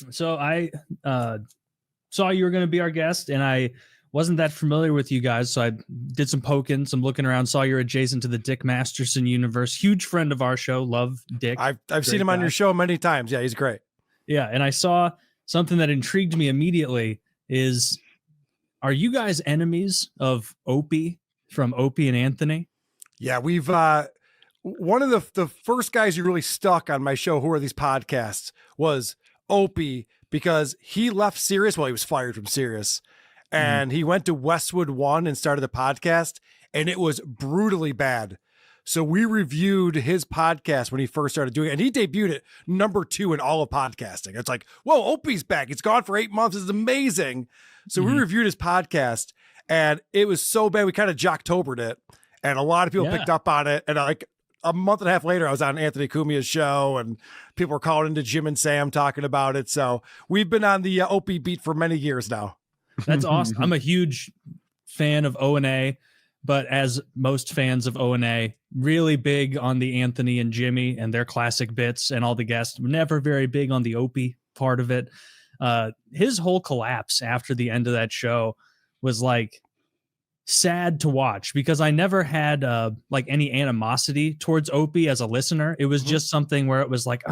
So I saw you were going to be our guest, and I wasn't that familiar with you guys, so I did some poking, some looking around, saw you're adjacent to the Dick Masterson universe. Huge friend of our show. Love Dick. I've seen him on your show many times. Yeah, he's great. Yeah, and I saw something that intrigued me immediately is, are you guys enemies of Opie from Opie and Anthony? Yeah, we've one of the first guys who really stuck on my show, Who Are These Podcasts, was Opie, because he left Sirius. Well, he was fired from Sirius, and he went to Westwood One and started a podcast, and it was brutally bad. So we reviewed his podcast when he first started doing it, and he debuted it #2 in all of podcasting. It's like, whoa, Opie's back. It's gone for 8 months. It's amazing. So we reviewed his podcast, and it was so bad we kind of jocktobered it, and a lot of people picked up on it. And like a month and a half later, I was on Anthony Cumia's show, and people were calling into Jim and Sam talking about it. So we've been on the Opie beat for many years now. That's awesome. I'm a huge fan of O&A, but as most fans of O&A, really big on the Anthony and Jimmy and their classic bits and all the guests. Never very big on the Opie part of it. His whole collapse after the end of that show was like sad to watch, because I never had like any animosity towards Opie as a listener. It was just something where it was like,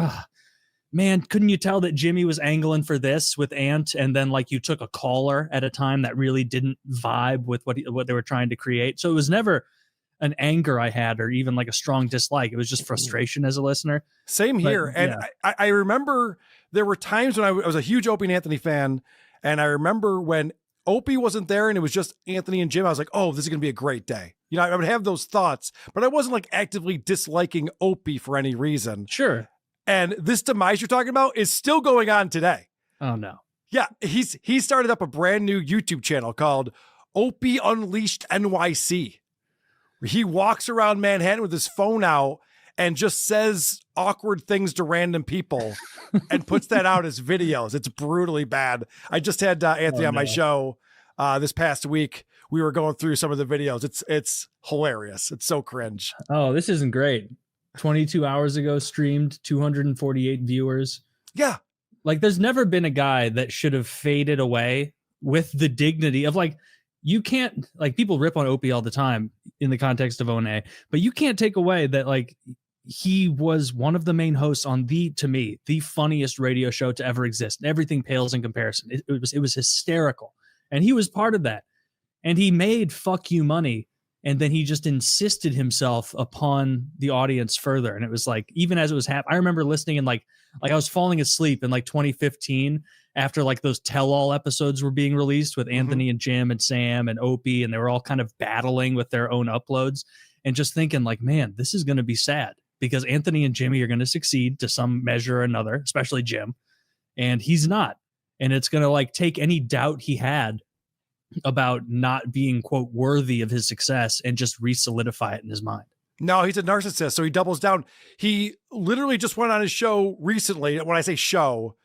man, couldn't you tell that Jimmy was angling for this with Ant, and then like you took a caller at a time that really didn't vibe with what they were trying to create? So it was never an anger I had or even like a strong dislike. It was just frustration as a listener. Same here. And I remember there were times when I was a huge Opie and Anthony fan, and I remember when Opie wasn't there and it was just Anthony and Jim, I was like, oh, this is going to be a great day. You know, I would have those thoughts, but I wasn't like actively disliking Opie for any reason. Sure. And this demise you're talking about is still going on today. Oh, no. Yeah, he started up a brand new YouTube channel called Opie Unleashed NYC. He walks around Manhattan with his phone out and just says awkward things to random people and puts that out as videos. It's brutally bad. I just had Anthony on my show this past week. We were going through some of the videos. It's hilarious. It's so cringe. Oh, this isn't great. 22 hours ago, streamed 248 viewers. Yeah. Like, there's never been a guy that should have faded away with the dignity of, like, you can't, like, people rip on Opie all the time in the context of O&A, but you can't take away that, like, he was one of the main hosts on to me, the funniest radio show to ever exist. Everything pales in comparison. It was hysterical. And he was part of that. And he made fuck you money. And then he just insisted himself upon the audience further. And it was like, even as it was happening, I remember listening and like I was falling asleep in like 2015 after like those tell-all episodes were being released with Anthony and Jim and Sam and Opie, and they were all kind of battling with their own uploads, and just thinking like, man, this is going to be sad because Anthony and Jimmy are going to succeed to some measure or another, especially Jim, and he's not. And it's going to like take any doubt he had about not being, quote, worthy of his success and just re-solidify it in his mind. No, he's a narcissist, so he doubles down. He literally just went on his show recently. When I say show,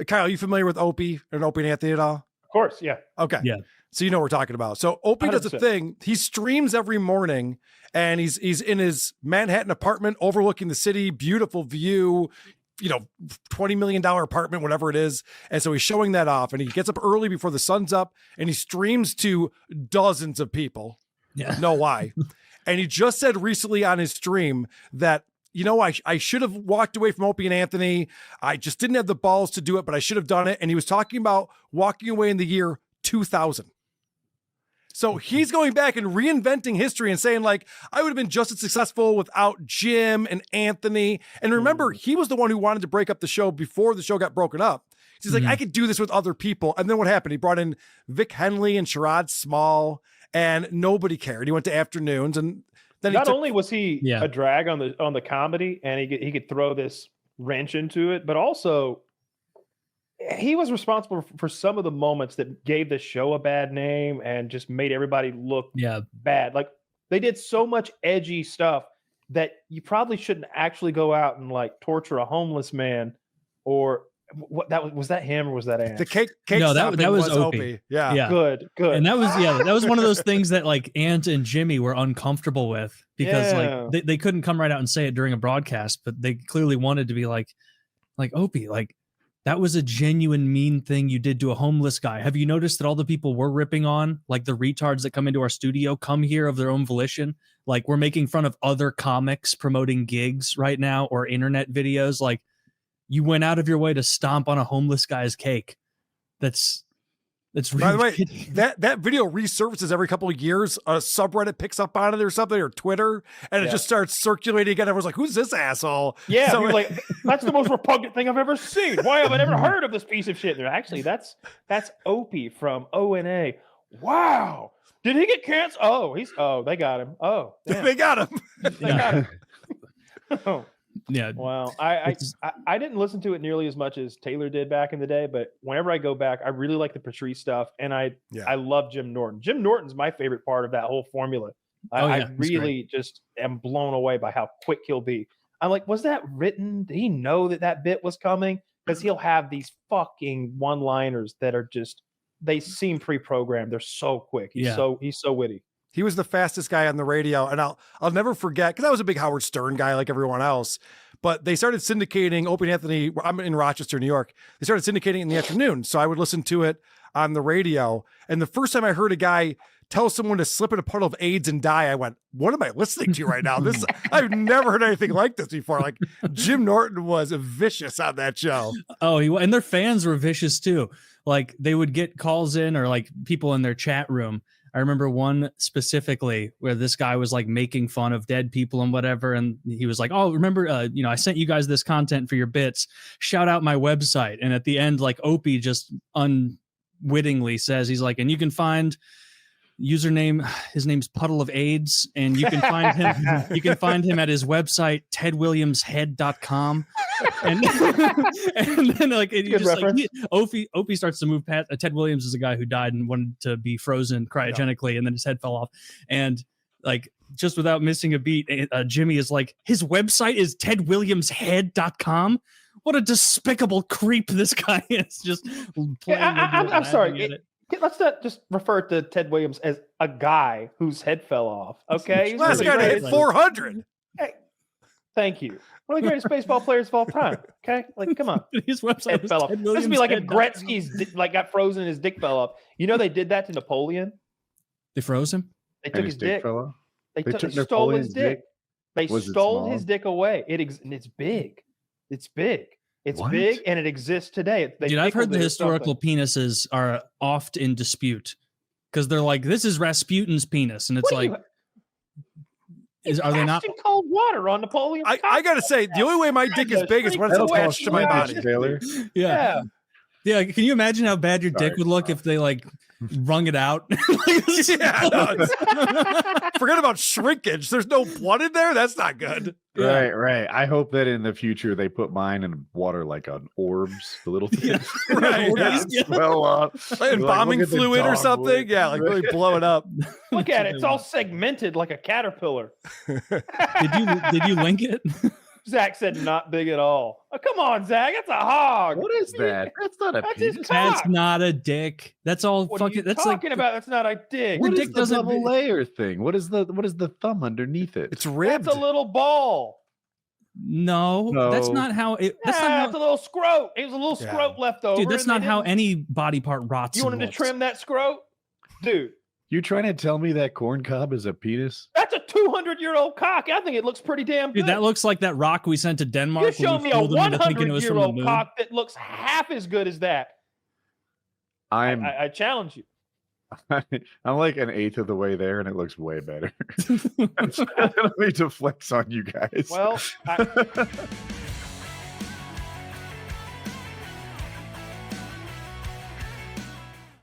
Kyle, are you familiar with Opie and Opie and Anthony at all? Of course, yeah. Okay. Yeah. So you know what we're talking about. So Opie 100%. Does a thing. He streams every morning, and he's in his Manhattan apartment overlooking the city, beautiful view, you know, $20 million apartment, whatever it is. And so he's showing that off, and he gets up early before the sun's up, and he streams to dozens of people. Yeah. Know why. And he just said recently on his stream that, you know, I should have walked away from Opie and Anthony. I just didn't have the balls to do it, but I should have done it. And he was talking about walking away in the year 2000. So he's going back and reinventing history and saying, like, I would have been just as successful without Jim and Anthony. And remember, he was the one who wanted to break up the show before the show got broken up. He's like, I could do this with other people. And then what happened? He brought in Vic Henley and Sherrod Small, and nobody cared. He went to afternoons, and then not only was he a drag on the comedy, and he could throw this wrench into it, but also he was responsible for some of the moments that gave the show a bad name and just made everybody look bad. Like, they did so much edgy stuff that you probably shouldn't actually go out and like torture a homeless man. Or what was that him or was that Ant? The cake no, that was Opie. Yeah. Good. And that was one of those things that like Ant and Jimmy were uncomfortable with because like they couldn't come right out and say it during a broadcast, but they clearly wanted to be like Opie, like, that was a genuine mean thing you did to a homeless guy. Have you noticed that all the people we're ripping on, like the retards that come into our studio, come here of their own volition? Like we're making fun of other comics promoting gigs right now or internet videos. Like you went out of your way to stomp on a homeless guy's cake. That's really By the way, that video resurfaces every couple of years. A subreddit picks up on it or something, or Twitter, and it just starts circulating again. Everyone's like, "Who's this asshole?" Yeah, so, like that's the most repugnant thing I've ever seen. Why have I never heard of this piece of shit? They're actually that's Opie from ONA. Wow, did he get canceled? They got him. Oh, damn. they got him. They got him. Oh. Yeah. Wow. I didn't listen to it nearly as much as Taylor did back in the day, but whenever I go back, I really like the Patrice stuff, and I love Jim Norton. Jim Norton's my favorite part of that whole formula. I really just am blown away by how quick he'll be. I'm like, was that written? Did he know that bit was coming? Because he'll have these fucking one-liners that are just, they seem pre-programmed. They're so quick. He's so witty. He was the fastest guy on the radio, and I'll never forget, because I was a big Howard Stern guy like everyone else, but they started syndicating Opie and Anthony. I'm in Rochester, New York. They started syndicating in the afternoon, so I would listen to it on the radio. And the first time I heard a guy tell someone to slip in a puddle of AIDS and die, I went, what am I listening to right now? I've never heard anything like this before. Like Jim Norton was vicious on that show. Oh, and their fans were vicious too. Like they would get calls in, or like people in their chat room. I remember one specifically where this guy was like making fun of dead people and whatever. And he was like, oh, remember, I sent you guys this content for your bits. Shout out my website. And at the end, like Opie just unwittingly says, he's like, and you can find username, his name's Puddle of AIDS, and you can find him at his website, tedwilliamshead.com. And then like it just like Opie starts to move past. Ted Williams is a guy who died and wanted to be frozen cryogenically, and then his head fell off. And like just without missing a beat, Jimmy is like, his website is tedwilliamshead.com. What a despicable creep this guy is. Just I'm sorry. Let's not just refer to Ted Williams as a guy whose head fell off. Okay, last guy to hit 400. Hey, thank you. One of the greatest baseball players of all time. Okay, like come on. His website fell off. This would be like if Gretzky's like got frozen and his dick fell off. You know they did that to Napoleon. They froze him. They took his dick. They stole his dick. They stole his dick away. It's big. It's big. It's big, and it exists today. Dude, I've heard the historical penises are oft in dispute because they're like, this is Rasputin's penis, and it's like, are they not? Cold water on Napoleon? I gotta say, the only way my dick is big is when it's attached to my body. Taylor. Yeah. Can you imagine how bad your dick would look if they like wrung it out? Forget about shrinkage. There's no blood in there. That's not good. Right. I hope that in the future they put mine in water like on orbs, the little things. Swell up. Embalming fluid or something. Yeah, like really blow it up. Look at it. It's all segmented like a caterpillar. Did you link it? Zach said not big at all. Oh, come on, Zach. That's a hog. What is that? That's not a penis. That's not a dick. That's all fucking. That's talking like, about. That's not a dick. What is the double layer thing? What is the thumb underneath it? It's ribbed. That's a little ball. No, that's not how it. That's not how, it's a little scrote. It was a little scrote left over. Dude, that's not how any body part rots. You wanted to trim that scrote, dude. You trying to tell me that corn cob is a penis? That's a 200-year-old cock. I think it looks pretty damn good. Dude, that looks like that rock we sent to Denmark. You show me a 100-year-old cock that looks half as good as that. I challenge you. I'm like an eighth of the way there, and it looks way better. I don't need to flex on you guys. Well,